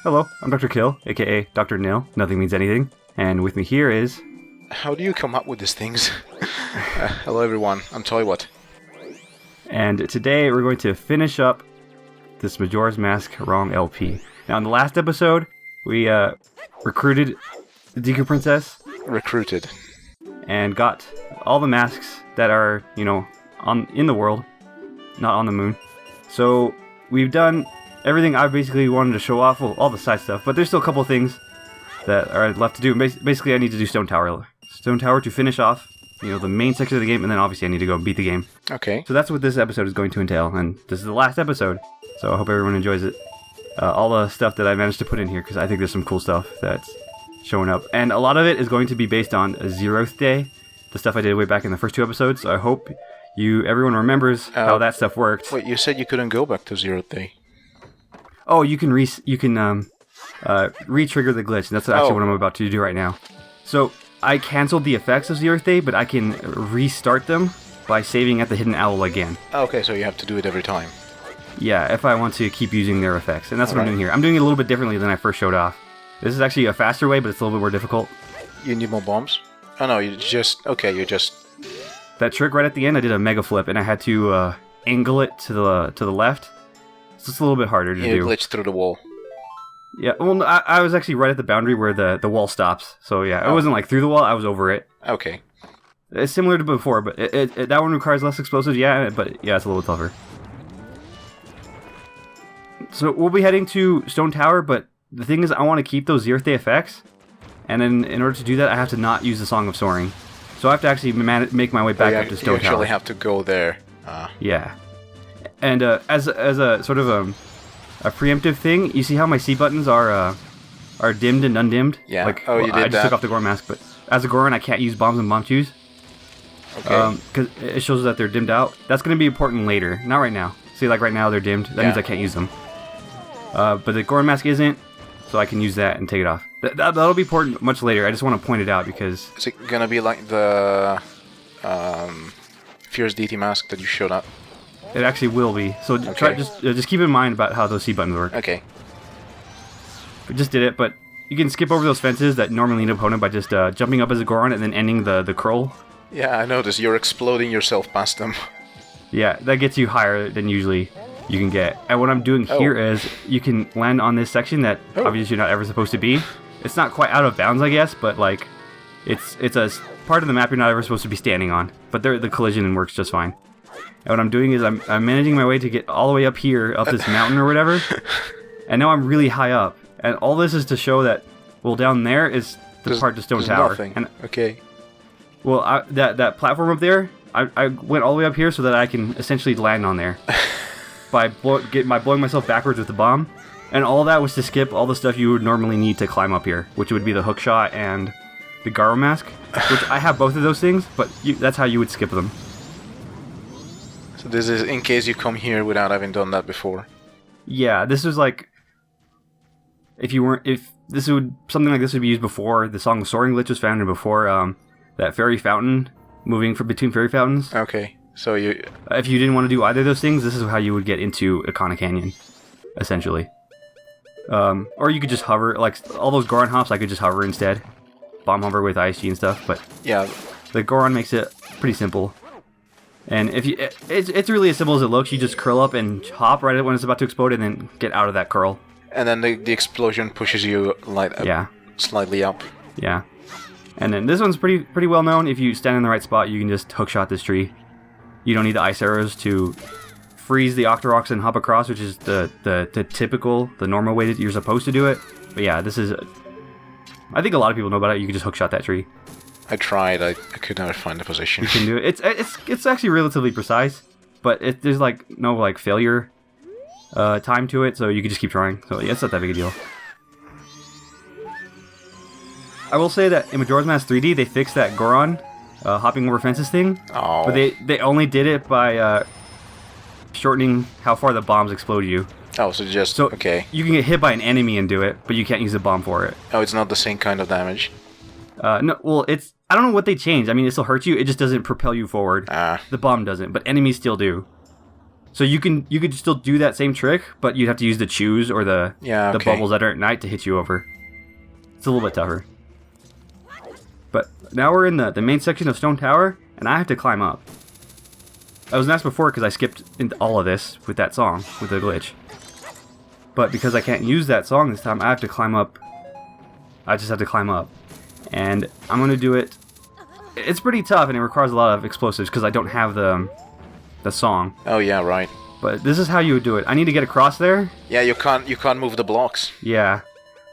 Hello, I'm Dr. Kill, aka Dr. Nil. Nothing means anything. And with me here is... How do you come up with these things? Hello everyone, I'm Toiwat. And today we're going to finish up this Majora's Mask ROM LP. Now in the last episode, we recruited the Deku Princess. Recruited. And got all the masks that are, in the world, not on the moon. So we've done everything I basically wanted to show off, well, all the side stuff, but there's still a couple of things that are left to do. Basically, I need to do Stone Tower to finish off, the main section of the game, and then obviously I need to go beat the game. Okay. So that's what this episode is going to entail, and this is the last episode, so I hope everyone enjoys it. All the stuff that I managed to put in here, because I think there's some cool stuff that's showing up, and a lot of it is going to be based on a 0th day, the stuff I did way back in the first 2 episodes, so I hope everyone remembers how that stuff worked. Wait, you said you couldn't go back to 0th day. Oh, you can re-trigger the glitch. That's actually what I'm about to do right now. So I canceled the effects of 0th day, but I can restart them by saving at the hidden owl again. Okay, so you have to do it every time. Yeah, if I want to keep using their effects, and that's what I'm doing here. I'm doing it a little bit differently than I first showed off. This is actually a faster way, but it's a little bit more difficult. You need more bombs? Oh no, you just... That trick right at the end, I did a mega flip, and I had to angle it to the left. So it's a little bit harder to do. You glitched through the wall. Yeah, well, I was actually right at the boundary where the wall stops. So yeah, it wasn't like through the wall, I was over it. Okay. It's similar to before, but that one requires less explosives, but yeah, it's a little tougher. So we'll be heading to Stone Tower, but the thing is, I want to keep those 0th day effects, and then in order to do that, I have to not use the Song of Soaring. So I have to actually make my way back up to Stone Tower. You actually have to go there. Yeah. And as a sort of a preemptive thing, you see how my C buttons are dimmed and undimmed? Yeah. Like, you did I just that. took off the Goron mask, but as a Goron, I can't use bombs and bomb chews. Okay. Because it shows that they're dimmed out. That's going to be important later, not right now. See, like right now they're dimmed. That means I can't use them. But the Goron mask isn't, so I can use that and take it off. That'll be important much later. I just want to point it out because... Is it gonna be like the Fierce Deity mask that you showed up? It actually will be. So just keep in mind about how those C buttons work. Okay. We just did it, but you can skip over those fences that normally need an opponent by just jumping up as a Goron and then ending the curl. Yeah, I noticed. You're exploding yourself past them. Yeah, that gets you higher than usually you can get. And what I'm doing here is you can land on this section that obviously you're not ever supposed to be. It's not quite out of bounds, I guess, but like it's a part of the map you're not ever supposed to be standing on. But the collision works just fine. And what I'm doing is I'm managing my way to get all the way up here, up this mountain or whatever. And now I'm really high up. And all this is to show that, well, down there is the part to Stone Tower. Nothing. And, okay. Well, that platform up there, I went all the way up here so that I can essentially land on there. by blowing myself backwards with the bomb. And all that was to skip all the stuff you would normally need to climb up here, which would be the hook shot and the Garo mask, which I have both of those things, but that's how you would skip them. So this is in case you come here without having done that before. Yeah, this was like something like this would be used before the Song of Soaring glitch was found and before that fairy fountain moving between fairy fountains. Okay, so if you didn't want to do either of those things, this is how you would get into Ikana Canyon, essentially. Or you could just hover, like all those Goron hops, I could just hover instead. Bomb hover with ISG and stuff, but yeah, the Goron makes it pretty simple. And it's really as simple as it looks. You just curl up and hop right when it's about to explode and then get out of that curl. And then the explosion pushes you slightly up. Yeah. And then this one's pretty well known. If you stand in the right spot, you can just hookshot this tree. You don't need the ice arrows to freeze the Octoroks and hop across, which is the typical, the normal way that you're supposed to do it. But yeah, this is... I think a lot of people know about it. You can just hookshot that tree. I tried. I could never find the position. You can do it. It's actually relatively precise, but there's like no like failure time to it, so you can just keep trying. So yeah, it's not that big a deal. I will say that in Majora's Mask 3D, they fixed that Goron hopping over fences thing. Oh. But they only did it by shortening how far the bombs explode you. Oh, so okay. You can get hit by an enemy and do it, but you can't use a bomb for it. Oh, it's not the same kind of damage. No, well, I don't know what they changed. I mean, it still hurts you. It just doesn't propel you forward. The bomb doesn't, but enemies still do. So you could still do that same trick, but you'd have to use the chews or the bubbles that are at night to hit you over. It's a little bit tougher. But now we're in the main section of Stone Tower, and I have to climb up. I was nice before because I skipped into all of this with that song, with the glitch. But because I can't use that song this time, I have to climb up. I just have to climb up. And I'm going to do it. It's pretty tough, and it requires a lot of explosives because I don't have the song. Oh yeah, right. But this is how you would do it. I need to get across there. Yeah, you can't move the blocks. Yeah.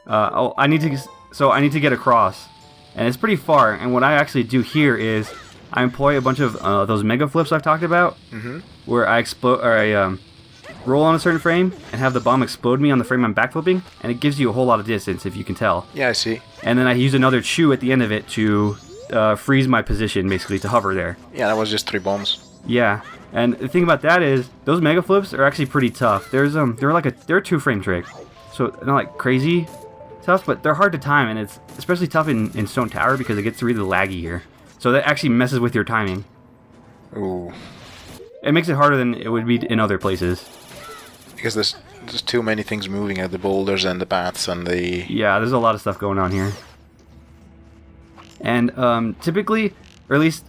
I need to get across. And it's pretty far, and what I actually do here is I employ a bunch of those mega flips I've talked about, where I roll on a certain frame and have the bomb explode me on the frame I'm backflipping, and it gives you a whole lot of distance, if you can tell. Yeah, I see. And then I use another chew at the end of it to freeze my position, basically, to hover there. Yeah, that was just 3 bombs. Yeah, and the thing about that is, those mega flips are actually pretty tough. They're a 2-frame trick, so they're not like crazy tough, but they're hard to time, and it's especially tough in Stone Tower because it gets really laggy here. So that actually messes with your timing. Ooh. It makes it harder than it would be in other places. Because there's too many things moving at the boulders and the paths and the... Yeah, there's a lot of stuff going on here. And typically, or at least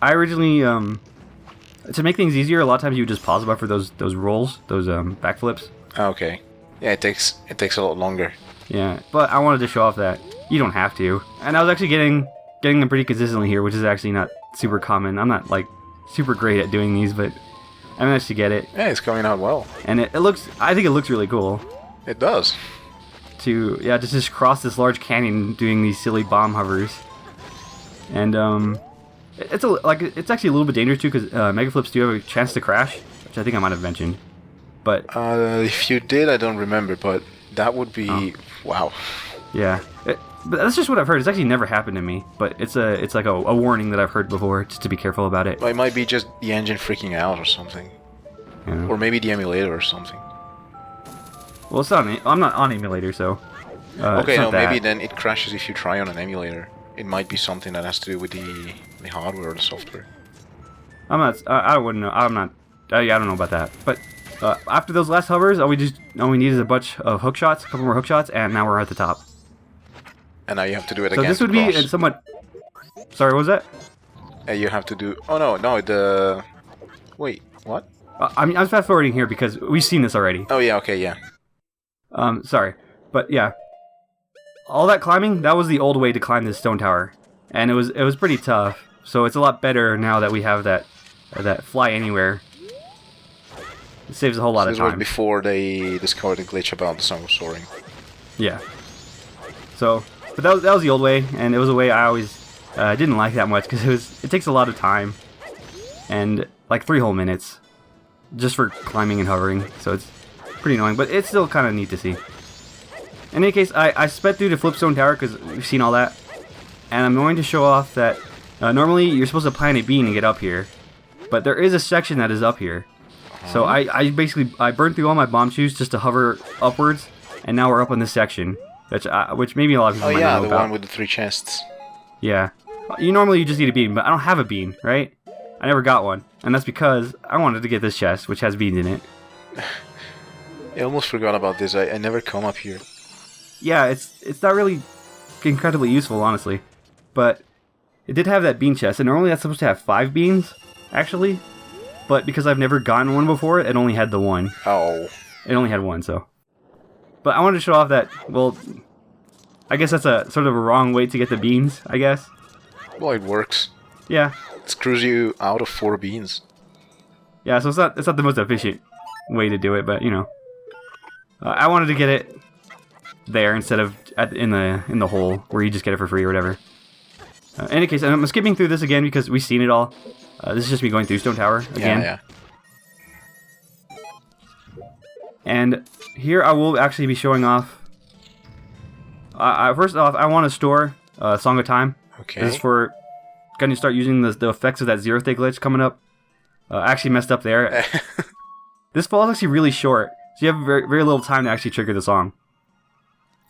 I originally, to make things easier, a lot of times you would just pause it for those rolls, those backflips. Okay. Yeah, it takes a lot longer. Yeah, but I wanted to show off that you don't have to. And I was actually getting them pretty consistently here, which is actually not super common. I'm not like super great at doing these, but I managed to get it. Yeah, it's coming out well. And I think it looks really cool. It does. To just cross this large canyon doing these silly bomb hovers. And it's actually a little bit dangerous too, because mega flips do have a chance to crash, which I think I might have mentioned. But if you did, I don't remember, but that would be wow. Yeah, but that's just what I've heard. It's actually never happened to me, but it's like a warning that I've heard before, just to be careful about it. Well, it might be just the engine freaking out or something, or maybe the emulator or something. Well, it's not. I'm not on emulator, so. Okay, no, maybe then it crashes if you try on an emulator. It might be something that has to do with the hardware or the software. I'm not. I wouldn't know. I'm not. I don't know about that. But after those last hovers, all we needed a bunch of hook shots, a couple more hook shots, and now we're at the top. And now you have to do it again. So this would be somewhat. Sorry, what was that? You have to do. Oh no, the. Wait, what? I was fast forwarding here because we've seen this already. Oh yeah, okay, yeah. Sorry, but yeah. All that climbing, that was the old way to climb this stone tower, and it was pretty tough. So it's a lot better now that we have that fly anywhere. It saves a whole lot of time. This was before they discovered the glitch about the song of soaring. Yeah. So, but that was the old way, and it was a way I always didn't like that much because it takes a lot of time, and like 3 whole minutes, just for climbing and hovering. So it's pretty annoying, but it's still kind of neat to see. In any case, I sped through to Flipstone Tower because we've seen all that, and I'm going to show off that normally you're supposed to plant a bean and get up here, but there is a section that is up here. So I basically burned through all my bomb shoes just to hover upwards, and now we're up on this section, which maybe a lot of people might know about. Oh yeah, the one with the 3 chests. Yeah, you just need a bean, but I don't have a bean, right? I never got one, and that's because I wanted to get this chest, which has beans in it. I almost forgot about this. I never come up here. Yeah, it's not really incredibly useful, honestly, but it did have that bean chest, and normally that's supposed to have 5 beans, actually, but because I've never gotten one before, it only had the 1. Oh. It only had 1, so. But I wanted to show off that, well, I guess that's a sort of a wrong way to get the beans, I guess. Well, it works. Yeah. It screws you out of 4 beans. Yeah, so it's not the most efficient way to do it, but, you know. I wanted to get it there instead of in the hole where you just get it for free or whatever. In any case, I'm skipping through this again because we've seen it all. This is just me going through Stone Tower again. Yeah. And here I will actually be showing off. First off, I want to store Song of Time. Okay. This is for going to start using the effects of that Zero Day glitch coming up. I actually messed up there. This fall is actually really short, so you have very, very little time to actually trigger the song.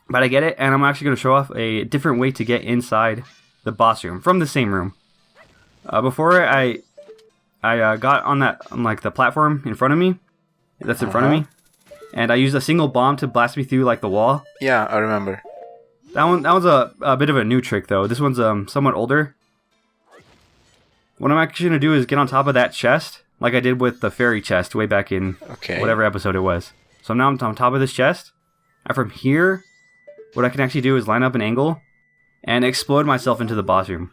But I get it, and I'm actually going to show off a different way to get inside the boss room from the same room. Before I got on the platform in front of me, that's in front of me. And I used a single bomb to blast me through like the wall. Yeah, I remember. That one's a bit of a new trick though. This one's somewhat older. What I'm actually gonna do is get on top of that chest, like I did with the fairy chest way back in whatever episode it was. So now I'm on top of this chest, and from here, what I can actually do is line up an angle and explode myself into the boss room.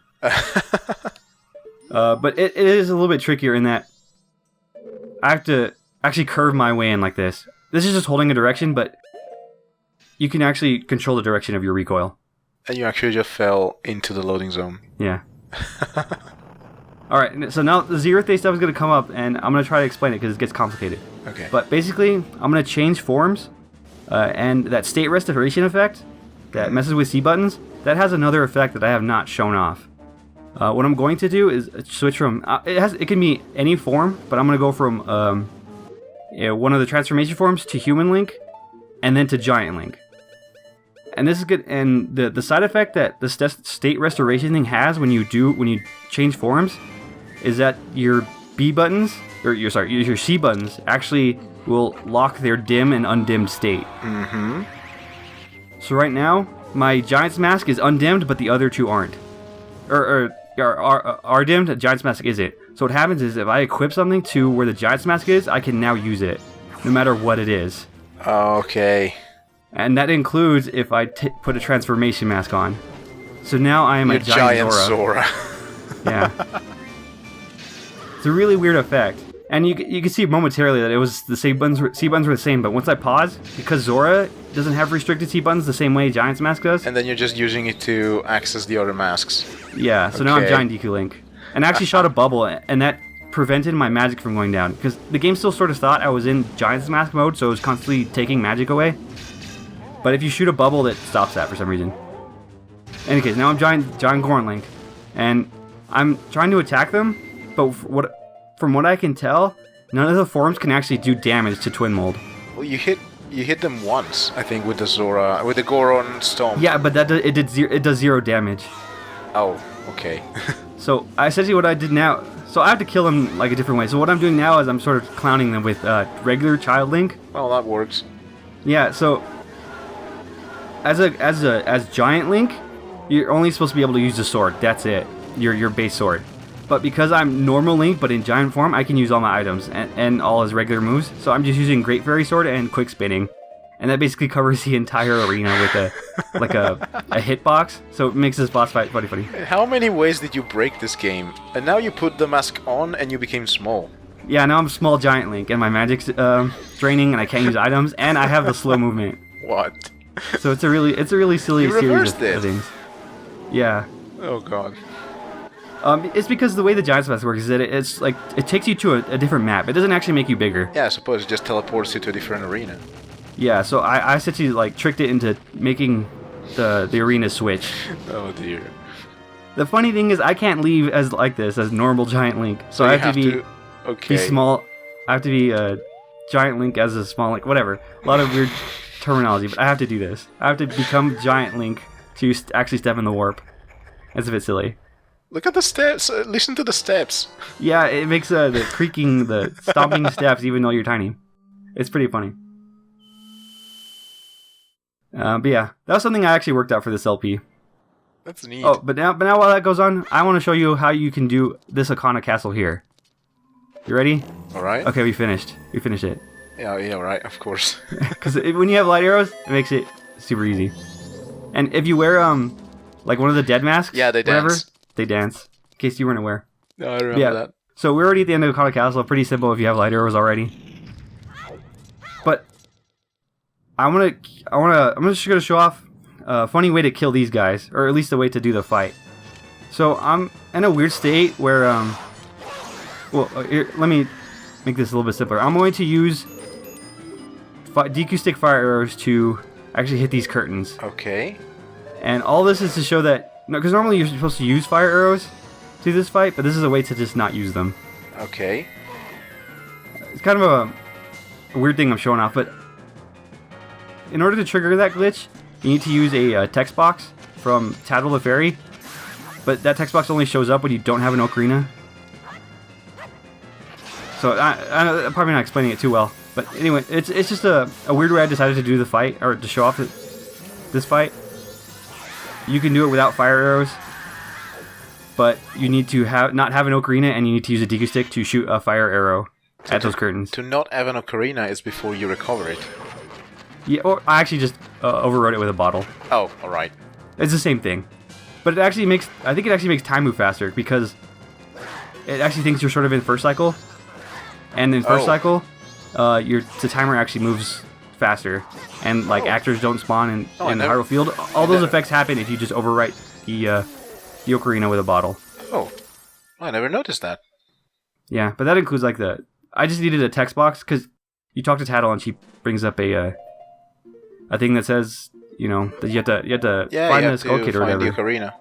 But it is a little bit trickier in that I have to actually curve my way in like this. This is just holding a direction, but you can actually control the direction of your recoil. And you actually just fell into the loading zone. Yeah. Alright, so now the Zeroth Day stuff is going to come up, and I'm going to try to explain it because it gets complicated. Okay. But basically, I'm going to change forms, and that state restoration effect that messes with C buttons, that has another effect that I have not shown off. What I'm going to do is switch from... it can be any form, but I'm going to go from one of the transformation forms to Human Link, and then to Giant Link. And this is good. And the side effect that the state restoration thing has when you change forms is that your B buttons, or your C buttons actually will lock their dim and undimmed state. Mm-hmm. So right now, my Giant's Mask is undimmed, but the other two aren't. Or are dimmed, the Giant's Mask isn't. So what happens is if I equip something to where the Giant's Mask is, I can now use it, no matter what it is. Okay. And that includes if I put a transformation mask on. So now I am a giant Zora. Yeah. It's a really weird effect. And you can see momentarily that it was the C buttons were the same, but once I pause, because Zora doesn't have restricted C buttons the same way Giant's Mask does. And then you're just using it to access the other masks. Yeah, so now I'm Giant Deku Link. And I actually shot a bubble, and that prevented my magic from going down. Because the game still sort of thought I was in Giant's Mask mode, so it was constantly taking magic away. But if you shoot a bubble, that stops that for some reason. In any case, now I'm Giant Goron Link. And I'm trying to attack them, but from what I can tell, none of the forms can actually do damage to Twinmold. Well, you hit them once, I think, with the Goron Stomp. Yeah, but it does 0 damage. Oh, okay. So essentially what I did now, so I have to kill them like a different way. So what I'm doing now is I'm sort of clowning them with regular Child Link. Well, that works. Yeah, so as Giant Link, you're only supposed to be able to use the sword. That's it. Your base sword. But because I'm normal Link, but in giant form, I can use all my items and all his regular moves. So I'm just using Great Fairy Sword and Quick Spinning. And that basically covers the entire arena with a hitbox. So it makes this boss fight funny. How many ways did you break this game? And now you put the mask on and you became small. Yeah, now I'm small Giant Link and my magic's draining and I can't use items and I have the slow movement. What? So it's a really silly series of things. Yeah. Oh god. It's because the way the Giant's Mask works is that it's like it takes you to a different map. It doesn't actually make you bigger. Yeah, I suppose it just teleports you to a different arena. Yeah, so I essentially like tricked it into making the arena switch. Oh dear. The funny thing is I can't leave as normal Giant Link. So I have to be small. I have to be Giant Link as a small Link. Whatever. A lot of weird terminology, but I have to do this. I have to become Giant Link to actually step in the warp. It's a bit silly. Look at the steps. Listen to the steps. Yeah, it makes the creaking, the stomping steps, even though you're tiny. It's pretty funny. But yeah, that was something I actually worked out for this LP. That's neat. Oh, but now while that goes on, I want to show you how you can do this Ikana Castle here. You ready? All right. Okay, we finished. We finished it. Yeah, right. Of course. Because when you have light arrows, it makes it super easy. And if you wear like one of the dead masks, yeah, they dance. They dance. In case you weren't aware. No, I remember that. So we're already at the end of Ikana Castle. Pretty simple if you have light arrows already. But I'm just gonna show off a funny way to kill these guys, or at least a way to do the fight. So I'm in a weird state where let me make this a little bit simpler. I'm going to use DQ stick fire arrows to actually hit these curtains. Okay. And all this is to show that, because normally you're supposed to use fire arrows to this fight, but this is a way to just not use them. Okay. It's kind of a weird thing I'm showing off, but in order to trigger that glitch, you need to use a text box from Tattle the Fairy, but that text box only shows up when you don't have an ocarina. So I'm probably not explaining it too well. But anyway, it's just a weird way I decided to do the fight, or to show off this fight. You can do it without fire arrows, but you need to not have an ocarina, and you need to use a Deku stick to shoot a fire arrow at those curtains. To not have an ocarina is before you recover it. Yeah, or I actually just overrode it with a bottle. Oh, alright. It's the same thing. But I think it actually makes time move faster, because it actually thinks you're sort of in first cycle. And in first cycle, the timer actually moves faster. And like actors don't spawn in the Hyrule Field. All those effects happen if you just overwrite the ocarina with a bottle. Oh, I never noticed that. Yeah, but that includes like I just needed a text box, because you talk to Tattle and she brings up a thing that says, you know, that you have to find the Skull Kid or whatever. The ocarina.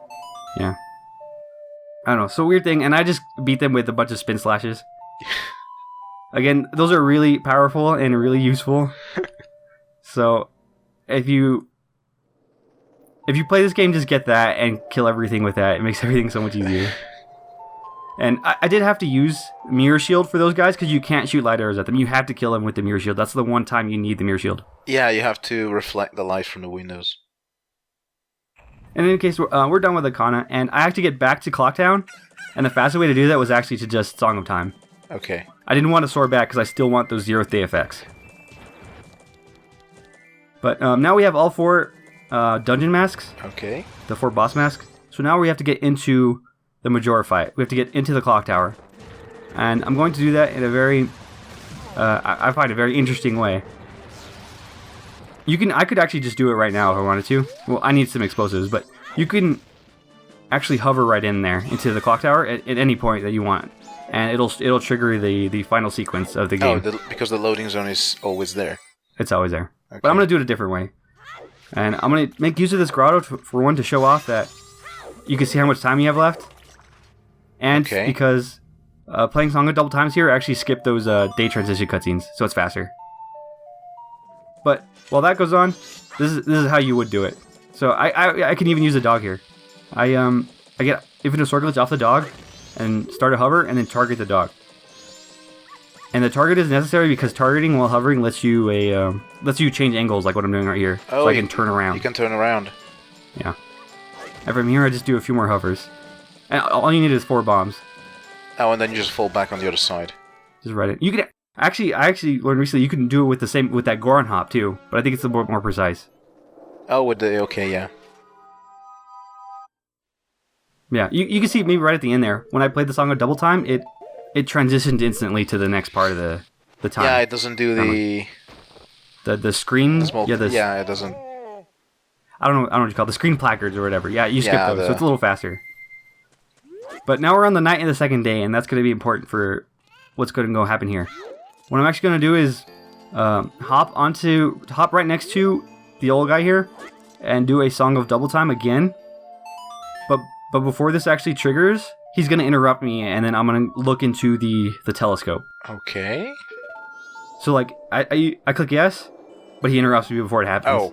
Yeah. I don't know, so weird thing, and I just beat them with a bunch of spin slashes. Again, those are really powerful and really useful. So, if you play this game, just get that and kill everything with that. It makes everything so much easier. And I did have to use Mirror Shield for those guys, because you can't shoot light arrows at them. You have to kill them with the Mirror Shield. That's the one time you need the Mirror Shield. Yeah, you have to reflect the light from the windows. And in any case, we're done with Ikana, and I have to get back to Clocktown, and the fastest way to do that was actually to just Song of Time. Okay. I didn't want to soar back, because I still want those 0th day effects. But now we have all 4 dungeon masks. Okay. The 4 boss masks. So now we have to get into the Majora fight. We have to get into the clock tower. And I'm going to do that in a very, I find a very interesting way. I could actually just do it right now if I wanted to. Well, I need some explosives, but you can actually hover right in there into the clock tower at any point that you want. And it'll trigger the final sequence of the game. Oh, because the loading zone is always there. It's always there. Okay. But I'm going to do it a different way. And I'm going to make use of this grotto for one, to show off that you can see how much time you have left. And because playing Song of Double Times here actually skip those day transition cutscenes, so it's faster. But while that goes on, this is how you would do it. So I can even use a dog here. I get Infinite Sword Glitch off the dog and start a hover and then target the dog. And the target is necessary because targeting while hovering lets you change angles, like what I'm doing right here. Oh, so I can turn around. You can turn around. Yeah. And from here I just do a few more hovers. And all you need is 4 bombs. Oh, and then you just fall back on the other side. Just right it. You can I actually learned recently you can do it with that Goron hop too, but I think it's a bit more precise. Oh, yeah. Yeah, you can see me right at the end there. When I played the song a double time, it transitioned instantly to the next part of the time. Yeah, it doesn't do the screen. Yeah, it doesn't. I don't know what you call it, the screen placards or whatever. Yeah, you skip those, so it's a little faster. But now we're on the night of the second day, and that's going to be important for what's going to go happen here. What I'm actually going to do is hop right next to the old guy here, and do a song of double time again. But before this actually triggers, he's going to interrupt me, and then I'm going to look into the telescope. Okay. So, like, I click yes, but he interrupts me before it happens. Oh.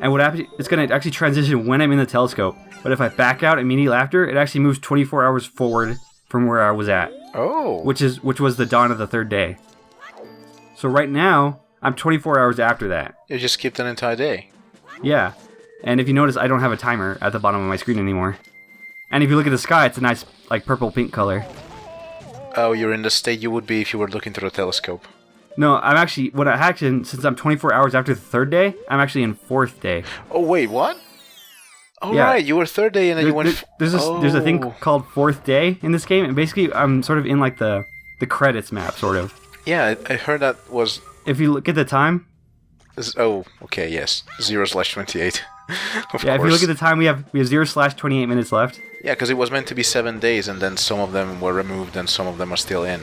And what happens, it's going to actually transition when I'm in the telescope. But if I back out immediately after, it actually moves 24 hours forward from where I was at. Oh. Which was the dawn of the third day. So right now, I'm 24 hours after that. You just skipped an entire day. Yeah. And if you notice, I don't have a timer at the bottom of my screen anymore. And if you look at the sky, it's a nice, like, purple-pink color. Oh, you're in the state you would be if you were looking through a telescope. No, I'm actually, since I'm 24 hours after the third day, I'm actually in 4th day. Oh, wait, what? Oh, yeah. Right, you were 3rd day and then you went... There's a thing called 4th day in this game, and basically I'm sort of in, like, the credits map, sort of. Yeah, I heard that was... If you look at the time... Oh, okay, yes. 0/28. Of course. If you look at the time, we have 0/28 minutes left. Yeah, because it was meant to be 7 days, and then some of them were removed, and some of them are still in.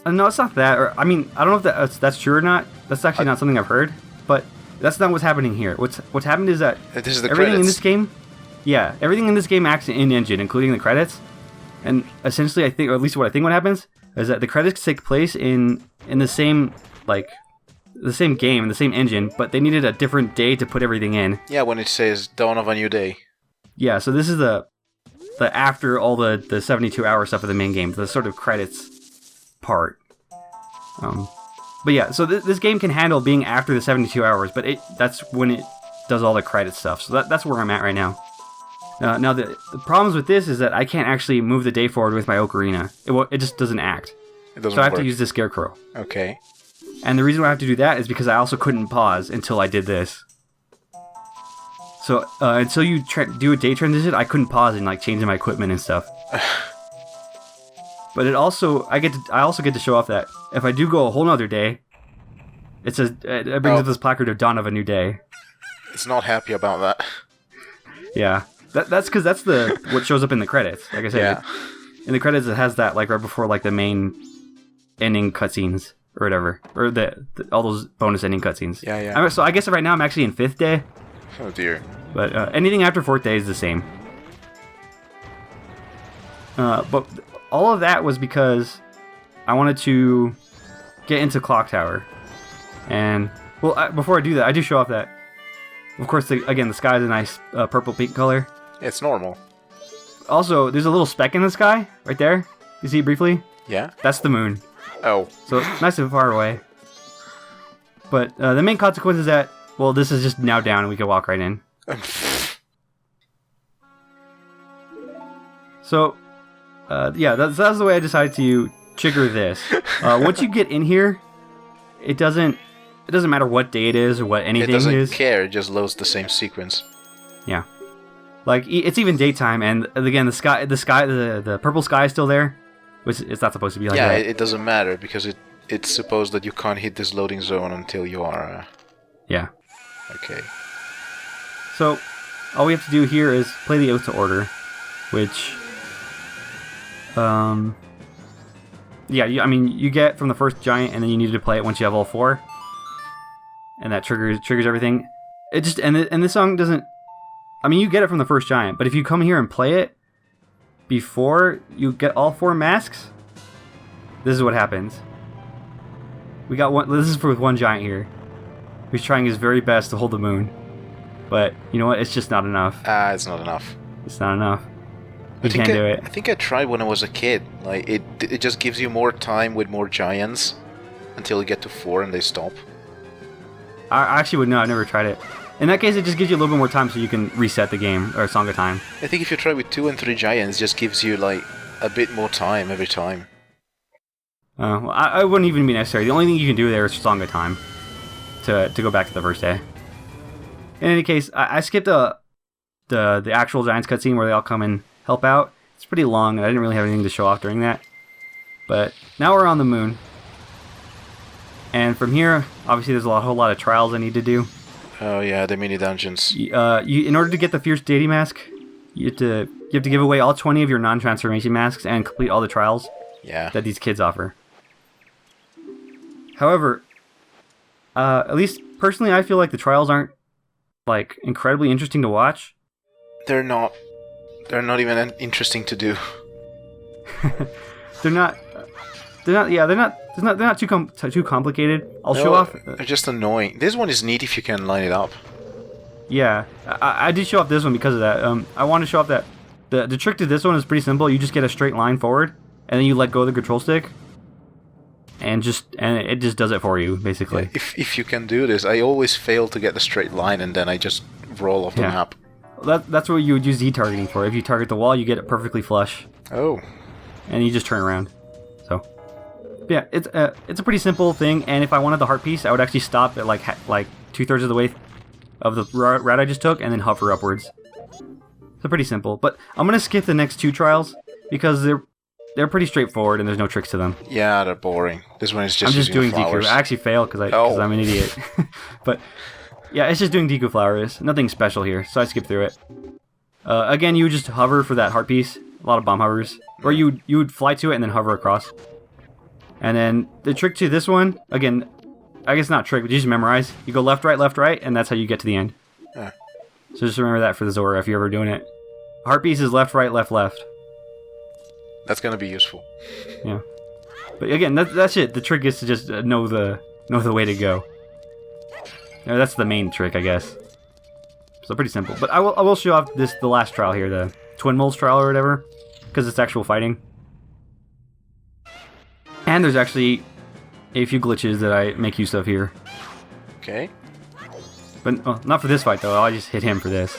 No, it's not that. Or, I mean, I don't know if that's true or not. That's actually not something I've heard. But that's not what's happening here. What's happened is that this is the everything credits. in this game, everything in this game acts in engine, including the credits. And essentially, I think, or at least what happens, is that the credits take place in the same the same game, in the same engine, but they needed a different day to put everything in. Yeah, when it says dawn of a new day. Yeah, so this is the after all the 72-hour stuff of the main game, the sort of credits part. But yeah, so this game can handle being after the 72 hours, but that's when it does all the credit stuff. So that's where I'm at right now. Now, the problems with this is that I can't actually move the day forward with my ocarina. It just doesn't act. It doesn't so I have work. to use the scarecrow. Okay. And the reason why I have to do that is because I also couldn't pause until I did this. So until you do a day transition, I couldn't pause and like change my equipment and stuff. But I also get to show off that if I do go a whole nother day, it brings up this placard of Dawn of a New Day. It's not happy about that. Yeah, that's because that's what shows up in the credits. Like I said, yeah. In the credits it has that like right before like the main ending cutscenes or whatever, or all those bonus ending cutscenes. Yeah. So I guess right now I'm actually in 5th day. Oh dear. But anything after 4th day is the same. But all of that was because I wanted to get into Clock Tower. And, well, before I do that, I do show off that, of course, again, the sky is a nice purple-pink color. It's normal. Also, there's a little speck in the sky, right there. You see it briefly? Yeah? That's the moon. Oh. So it's nice and far away. But the main consequence is that, well, this is just now down and we can walk right in. So... yeah, that's the way I decided to trigger this. Once you get in here, it doesn't matter what day it is or what anything is. It doesn't care, it just loads the same sequence. Yeah. Like, it's even daytime, and again, the purple sky is still there, which it's not supposed to be like that. Yeah, it doesn't matter, because it's supposed that you can't hit this loading zone until you are... Yeah. Okay. So, all we have to do here is play the Oath to Order, which... yeah, you get from the first giant, and then you need to play it once you have all 4, and that triggers everything. It just and this song doesn't. I mean, you get it from the first giant, but if you come here and play it before you get all 4 masks, this is what happens. We got one. This is with one giant here, who's trying his very best to hold the moon, but you know what? It's just not enough. It's not enough. It's not enough. You can't do it. I think I tried when I was a kid. Like it just gives you more time with more giants until you get to 4 and they stop. I actually would know. I've never tried it. In that case, it just gives you a little bit more time so you can reset the game or Song of Time. I think if you try with 2 and 3 giants, it just gives you like a bit more time every time. Well, I wouldn't even be necessary. The only thing you can do there is Song of Time to go back to the first day. In any case, I skipped the actual Giants cutscene where they all come and help out. It's pretty long, and I didn't really have anything to show off during that. But now we're on the moon. And from here, obviously there's a whole lot of trials I need to do. Oh yeah, the mini dungeons. In order to get the Fierce Deity mask, you have to give away all 20 of your non-transformation masks and complete all the trials that these kids offer. However, at least personally, I feel like the trials aren't like incredibly interesting to watch. They're not even interesting to do. They're not too complicated. I'll show off. They're just annoying. This one is neat if you can line it up. Yeah, I did show off this one because of that. I want to show off that the trick to this one is pretty simple. You just get a straight line forward, and then you let go of the control stick, and it just does it for you basically. Yeah, if you can do this, I always fail to get the straight line, and then I just roll off the map. That's what you would use Z targeting for. If you target the wall, you get it perfectly flush. Oh. And you just turn around. So, yeah, it's a pretty simple thing. And if I wanted the heart piece, I would actually stop at like 2/3 of the way of the route I just took, and then hover upwards. So pretty simple. But I'm gonna skip the next 2 trials because they're pretty straightforward and there's no tricks to them. Yeah, they're boring. This one is just. I'm just doing flowers. Deku. I actually failed because I'm an idiot. But. Yeah, it's just doing Deku flowers. Nothing special here, so I skipped through it. Again, you would just hover for that heart piece. A lot of bomb hovers. Or you would fly to it and then hover across. And then the trick to this one, again, I guess not trick, but you just memorize. You go left, right, and that's how you get to the end. Yeah. So just remember that for the Zora if you're ever doing it. Heart piece is left, right, left, left. That's gonna be useful. Yeah. But again, that's it. The trick is to just know the way to go. That's the main trick, I guess. So pretty simple. But I will show off the last trial here, the Twinmold trial or whatever, because it's actual fighting. And there's actually a few glitches that I make use of here. Okay. But not for this fight though. I just hit him for this.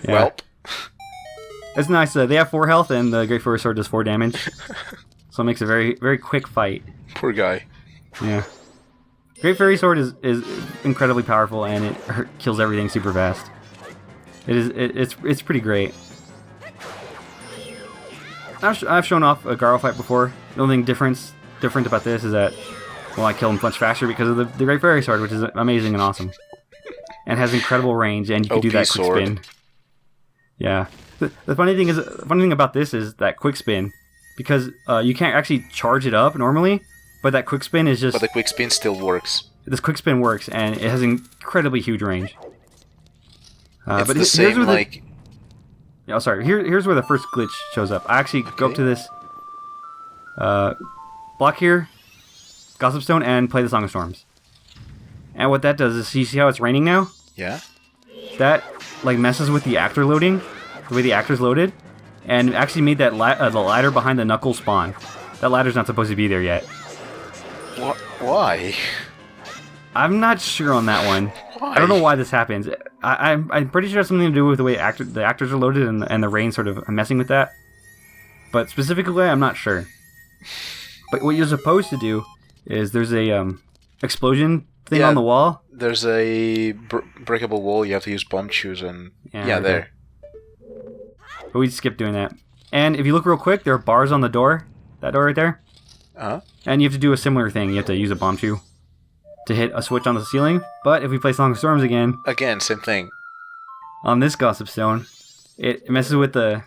Yeah. Well. It's nice. They have 4 health, and the Great Fairy Sword does 4 damage. So it makes a very, very quick fight. Poor guy. Yeah. Great Fairy Sword is incredibly powerful, and it kills everything super fast. It's pretty great. I've shown off a Garo fight before. The only thing different about this is that, well, I kill him much faster because of the Great Fairy Sword, which is amazing and awesome. And has incredible range, and you can do that quick spin. Yeah. The funny thing about this is that quick spin, because you can't actually charge it up normally, but that quick spin is just... But the quick spin still works. This quick spin works, and it has incredibly huge range. It's but the same, like... Oh, sorry. Here's where the first glitch shows up. I actually go up to this block here, Gossip Stone, and play the Song of Storms. And what that does is, you see how it's raining now? Yeah. That like messes with the actor loading, the way the actor's loaded, and actually made that the ladder behind the Knuckles spawn. That ladder's not supposed to be there yet. What? Why? I'm not sure on that one. Why? I don't know why this happens. I'm pretty sure it has something to do with the way the actors are loaded and the rain sort of messing with that. But specifically, I'm not sure. But what you're supposed to do is there's a explosion thing on the wall. There's a breakable wall. You have to use bomb shoes and there. But we skip doing that. And if you look real quick, there are bars on the door. That door right there. Uh-huh. And you have to do a similar thing. You have to use a bomb shoe to hit a switch on the ceiling. But if we play Song of Storms again, same thing. On this Gossip Stone, it messes with the...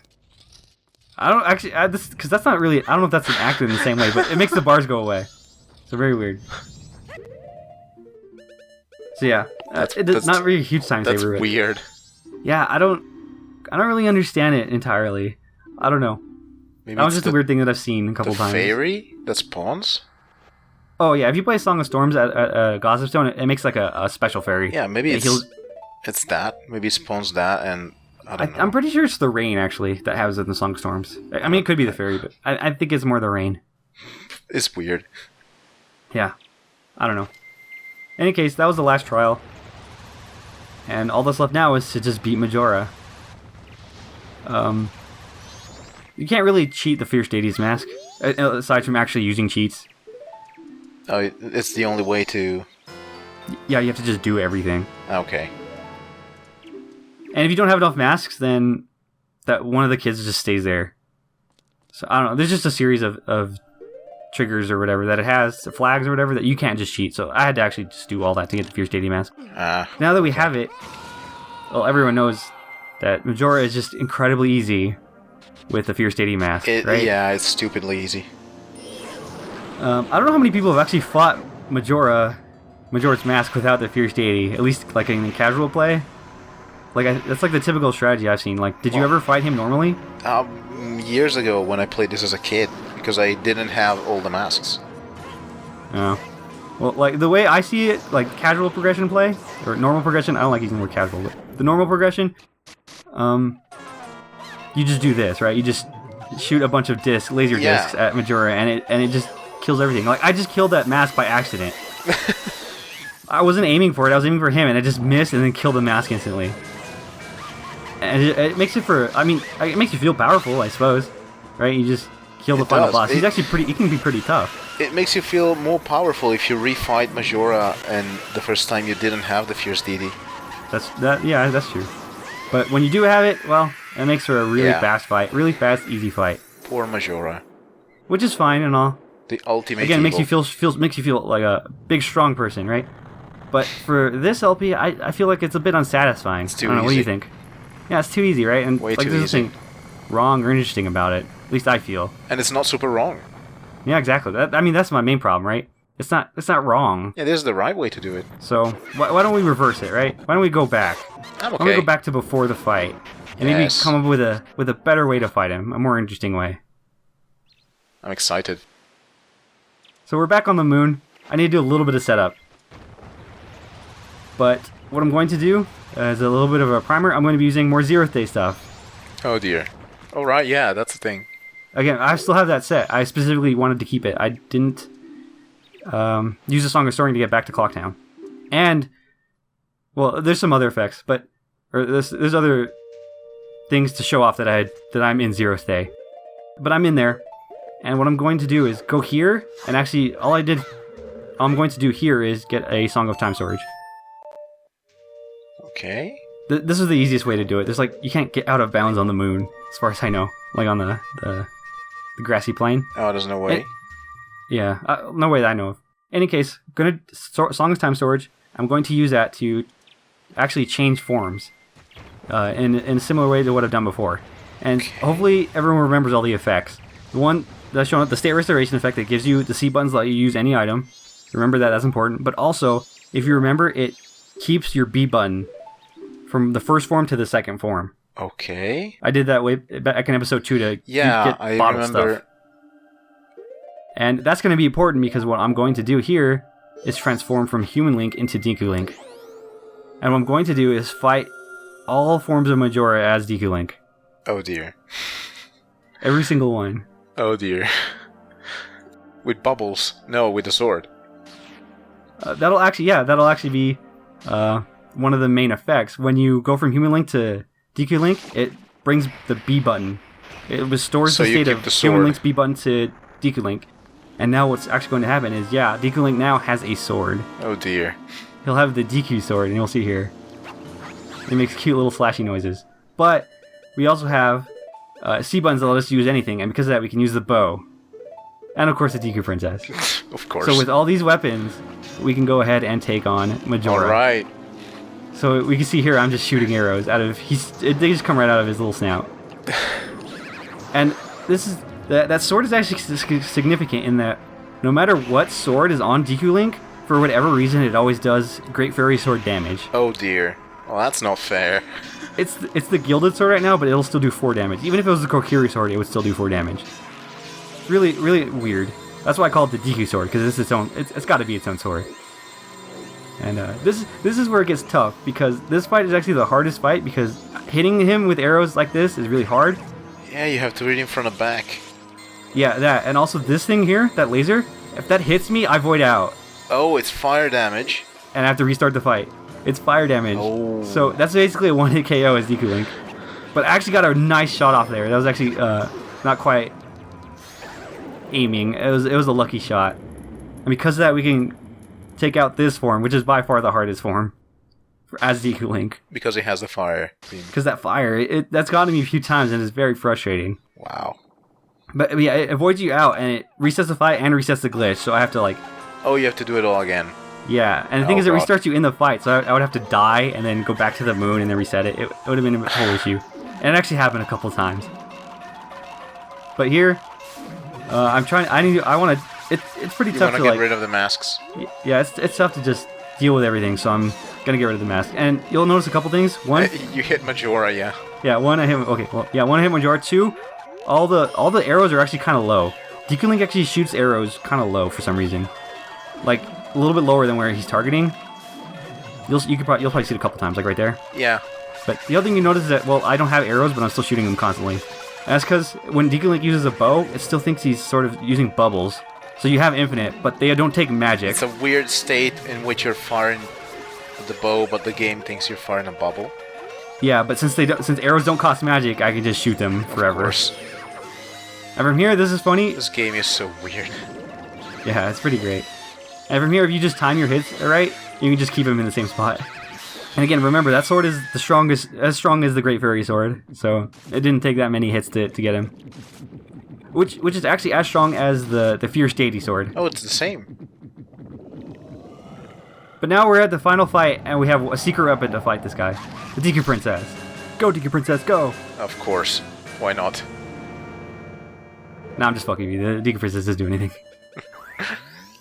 I don't actually add this because that's not really... I don't know if that's an actor in the same way, but it makes the bars go away. So very weird. So yeah, it's not really a huge time saver. That's weird. Yeah, I don't really understand it entirely. I don't know. Maybe that was just a weird thing that I've seen a couple times. The fairy that spawns? Oh yeah, if you play Song of Storms at Gossip Stone, it makes like a special fairy. Yeah, maybe it's that. Maybe it spawns that, and I don't know. I'm pretty sure it's the rain actually that has it in the Song of Storms. I mean, it could be the fairy, but I think it's more the rain. It's weird. Yeah, I don't know. In any case, that was the last trial, and all that's left now is to just beat Majora. You can't really cheat the Fierce Deity's mask, aside from actually using cheats. Oh, it's the only way to... Yeah, you have to just do everything. Okay. And if you don't have enough masks, then that one of the kids just stays there. So, I don't know, there's just a series of triggers or whatever that it has, the flags or whatever, that you can't just cheat. So I had to actually just do all that to get the Fierce Deity mask. Now that we have it, well, everyone knows that Majora is just incredibly easy with the Fierce Deity mask, right? Yeah, it's stupidly easy. I don't know how many people have actually fought Majora's mask without the Fierce Deity, at least like in casual play. Like that's like the typical strategy I've seen. Like, did you ever fight him normally? Years ago when I played this as a kid, because I didn't have all the masks. Oh. Well, like the way I see it, like casual progression play or normal progression. I don't like using the word casual, but the normal progression. You just do this, right? You just shoot a bunch of laser discs at Majora, and it just kills everything. Like I just killed that mask by accident. I wasn't aiming for it. I was aiming for him, and I just missed, and then killed the mask instantly. And it makes it it makes you feel powerful, I suppose, right? You just kill the final boss. He's actually he can be pretty tough. It makes you feel more powerful if you refight Majora, and the first time you didn't have the Fierce Deity. Yeah, that's true. But when you do have it, well, it makes for a really fast fight, really fast, easy fight. Poor Majora. Which is fine and all. The ultimate. Again, makes you feel like a big, strong person, right? But for this LP, I feel like it's a bit unsatisfying. It's too I don't know, easy. what do you think? Yeah, it's too easy, right? And way like, too there's easy. nothing wrong or interesting about it. At least I feel. And it's not super wrong. Yeah, exactly. That's my main problem, right? It's not wrong. Yeah, this is the right way to do it. So why don't we reverse it, right? Why don't we go back? I'm okay. Why don't we go back to before the fight and maybe come up with a better way to fight him, a more interesting way. I'm excited. So we're back on the moon. I need to do a little bit of setup. But what I'm going to do is a little bit of a primer. I'm going to be using more Zeroth Day stuff. Oh dear. Alright, yeah, that's the thing. again, I still have that set. I specifically wanted to keep it. I didn't use the Song of Soaring to get back to Clocktown. And, well, there's some other effects, but there's other things to show off that I'm in 0th day. But I'm in there, and what I'm going to do is go here, and actually, all I'm going to do here is get a Song of Time Storage. Okay. This is the easiest way to do it. There's you can't get out of bounds on the moon, as far as I know. Like on the grassy plain. Oh, there's no way? Yeah, no way that I know of. In any case, Song of Time Storage, I'm going to use that to actually change forms in a similar way to what I've done before. And hopefully everyone remembers all the effects. The one that's showing up, the state restoration effect that gives you the C buttons let you use any item. Remember that's important. But also, if you remember, it keeps your B button from the first form to the second form. Okay. I did that way back in episode 2 to get bottle stuff. And that's going to be important because what I'm going to do here is transform from Human Link into Deku Link. And what I'm going to do is fight all forms of Majora as Deku Link. Oh dear. Every single one. Oh dear. With bubbles? No, with a sword. That'll actually be one of the main effects. When you go from Human Link to Deku Link, it brings the B button. It restores the state of Human Link's B button to Deku Link. And now what's actually going to happen is, Deku Link now has a sword. Oh dear. He'll have the Deku sword, and you'll see here. It makes cute little flashy noises. But we also have C buttons that let us use anything, and because of that we can use the bow. And of course the Deku Princess. Of course. So with all these weapons, we can go ahead and take on Majora. Alright. So we can see here I'm just shooting arrows out of... they just come right out of his little snout. And this is... That sword is actually significant in that no matter what sword is on Deku Link, for whatever reason it always does Great Fairy Sword damage. Oh dear. Well, that's not fair. It's the Gilded Sword right now, but it'll still do 4 damage. Even if it was the Kokiri Sword, it would still do 4 damage. It's really, really weird. That's why I call it the Deku Sword, because it's its own. It's got to be its own sword. And this is where it gets tough, because this fight is actually the hardest fight, because hitting him with arrows like this is really hard. Yeah, you have to read him from the back. Yeah, that, and also this thing here, that laser, if that hits me, I void out. Oh, it's fire damage. And I have to restart the fight. It's fire damage. Oh. So that's basically a one-hit KO as Deku Link. But I actually got a nice shot off there. That was actually not quite aiming. It was a lucky shot. And because of that, we can take out this form, which is by far the hardest form as Deku Link. Because it has the fire beam. Because that fire, that's gotten me a few times, and it's very frustrating. Wow. But yeah, it avoids you out, and it resets the fight and resets the glitch, so I have to Oh, you have to do it all again. Yeah, and the thing is, it restarts you in the fight, so I would have to die and then go back to the moon and then reset it. It would have been a whole issue. And it actually happened a couple times. But here, I'm trying. I want to. It's pretty tough to get rid of the masks. Yeah, it's tough to just deal with everything. So I'm gonna get rid of the mask. And you'll notice a couple things. One, you hit Majora, yeah. Yeah, one I hit. Okay, well, yeah, one I hit Majora. Two, all the arrows are actually kind of low. Deku Link actually shoots arrows kind of low for some reason, like a little bit lower than where he's targeting. You'll probably see it a couple times, like right there. Yeah. But the other thing you notice is that, well, I don't have arrows, but I'm still shooting them constantly. And that's because when Deku Link uses a bow, it still thinks he's sort of using bubbles. So you have infinite, but they don't take magic. It's a weird state in which you're firing the bow, but the game thinks you're firing a bubble. Yeah, but since arrows don't cost magic, I can just shoot them forever. Of course. And from here, this is funny. This game is so weird. Yeah, it's pretty great. And from here, if you just time your hits right, you can just keep him in the same spot. And again, remember, that sword is the strongest, as strong as the Great Fairy Sword. So it didn't take that many hits to get him. Which is actually as strong as the Fierce Deity Sword. Oh, it's the same. But now we're at the final fight, and we have a secret weapon to fight this guy. The Deku Princess. Go, Deku Princess, go! Of course. Why not? Nah, I'm just fucking you. The Deku Princess doesn't do anything.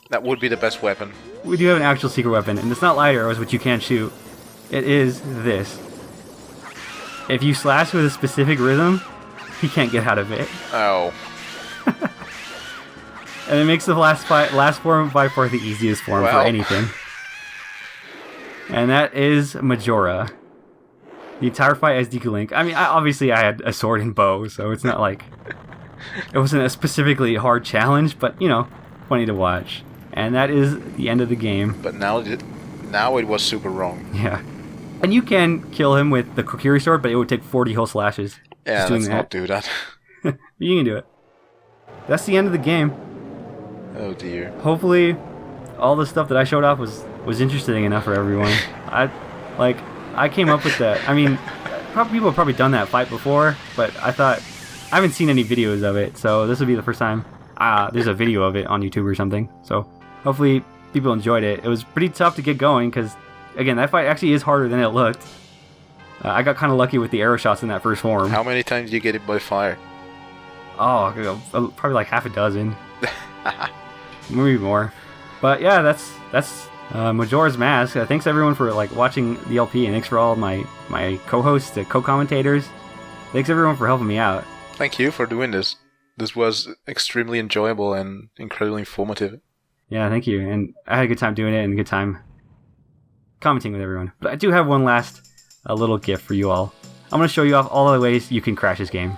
That would be the best weapon. We do have an actual secret weapon, and it's not light arrows, which you can't shoot. It is this. If you slash with a specific rhythm, he can't get out of it. Oh. And it makes the last form by far the easiest form for anything. And that is Majora. The entire fight as Deku Link. I mean, obviously I had a sword and bow, so it's not like It wasn't a specifically hard challenge, but, you know, funny to watch. And that is the end of the game. But now it was super wrong. Yeah. And you can kill him with the Kokiri sword, but it would take 40 whole slashes. Yeah, let's not do that. You can do it. That's the end of the game. Oh dear. Hopefully, all the stuff that I showed off was interesting enough for everyone. I came up with that. I mean, people have probably done that fight before, but I thought I haven't seen any videos of it, so this would be the first time. There's a video of it on YouTube or something. So hopefully people enjoyed it. It was pretty tough to get going because, again, that fight actually is harder than it looked. I got kind of lucky with the arrow shots in that first form. How many times did you get it by fire? Oh, probably like half a dozen. Maybe more. But yeah, that's Majora's Mask. Thanks everyone for watching the LP, and thanks for all my co-hosts, the co-commentators. Thanks everyone for helping me out. Thank you for doing this. This was extremely enjoyable and incredibly informative. Yeah, thank you. And I had a good time doing it and a good time commenting with everyone. But I do have one last little gift for you all. I'm going to show you off all the ways you can crash this game.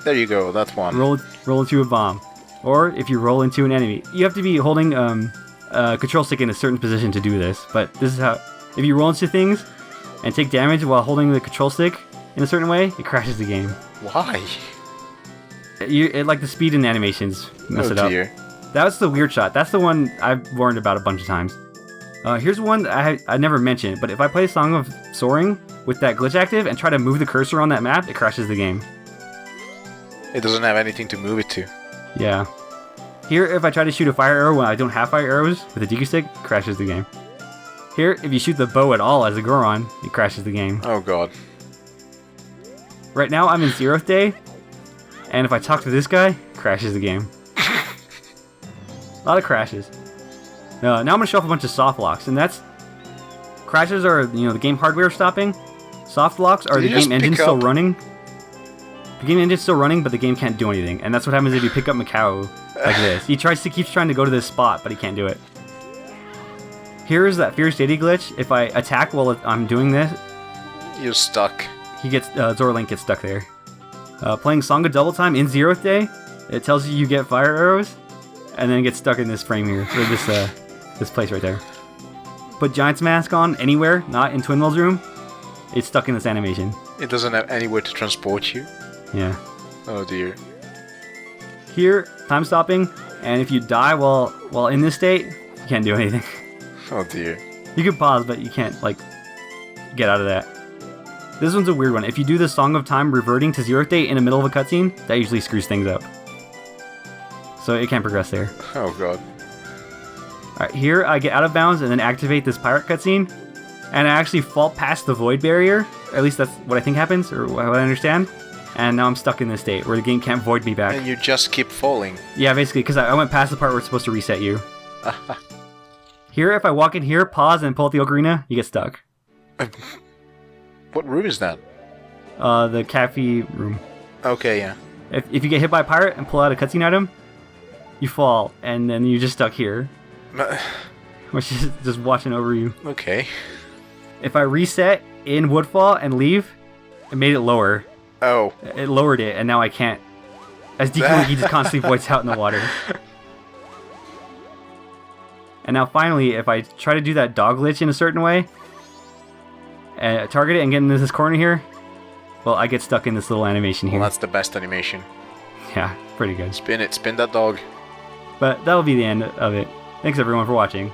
There you go, that's one. Roll into a bomb. Or if you roll into an enemy. You have to be holding a control stick in a certain position to do this. But this is how... If you roll into things and take damage while holding the control stick in a certain way, it crashes the game. Why? Like the speed and animations mess it up. Dear. That was the weird shot. That's the one I've warned about a bunch of times. Here's one that I never mentioned, but if I play Song of Soaring with that glitch active and try to move the cursor on that map, it crashes the game. It doesn't have anything to move it to. Yeah. Here, if I try to shoot a fire arrow when I don't have fire arrows with a Deku stick, it crashes the game. Here, if you shoot the bow at all as a Goron, it crashes the game. Oh god. Right now, I'm in 0th day, and if I talk to this guy, it crashes the game. A lot of crashes. Now I'm going to show off a bunch of soft locks, and that's... Crashes are, the game hardware stopping. Soft locks are the game engine still running. The game engine's still running, but the game can't do anything, and that's what happens if you pick up Macau like this. He keeps trying to go to this spot, but he can't do it. Here's that Fierce Deity glitch. If I attack while I'm doing this... You're stuck. Zora Link gets stuck there. Playing Song of Double Time in 0th day, it tells you get fire arrows, and then gets stuck in this frame here, or this place right there. Put Giant's Mask on anywhere, not in Twinmold's room, it's stuck in this animation. It doesn't have anywhere to transport you? Yeah. Oh dear. Here, time stopping, and if you die while in this state, you can't do anything. Oh dear. You can pause, but you can't, get out of that. This one's a weird one. If you do the Song of Time reverting to 0th day in the middle of a cutscene, that usually screws things up. So it can't progress there. Oh god. Alright, here I get out of bounds and then activate this pirate cutscene, and I actually fall past the void barrier. Or at least that's what I think happens, or what I understand. And now I'm stuck in this state where the game can't void me back. And you just keep falling. Yeah, basically, because I went past the part where it's supposed to reset you. Here, if I walk in here, pause, and pull out the ocarina, you get stuck. What room is that? The cafe room. Okay, yeah. If you get hit by a pirate and pull out a cutscene item, you fall, and then you're just stuck here. Which is just watching over you. Okay. If I reset in Woodfall and leave, it made it lower. Oh. It lowered it, and now I can't. As Deku Link, he just constantly voids out in the water. And now finally, if I try to do that dog glitch in a certain way, target it and get into this corner here, well, I get stuck in this little animation here. Well, that's the best animation. Yeah, pretty good. Spin it, spin that dog. But that'll be the end of it. Thanks everyone for watching.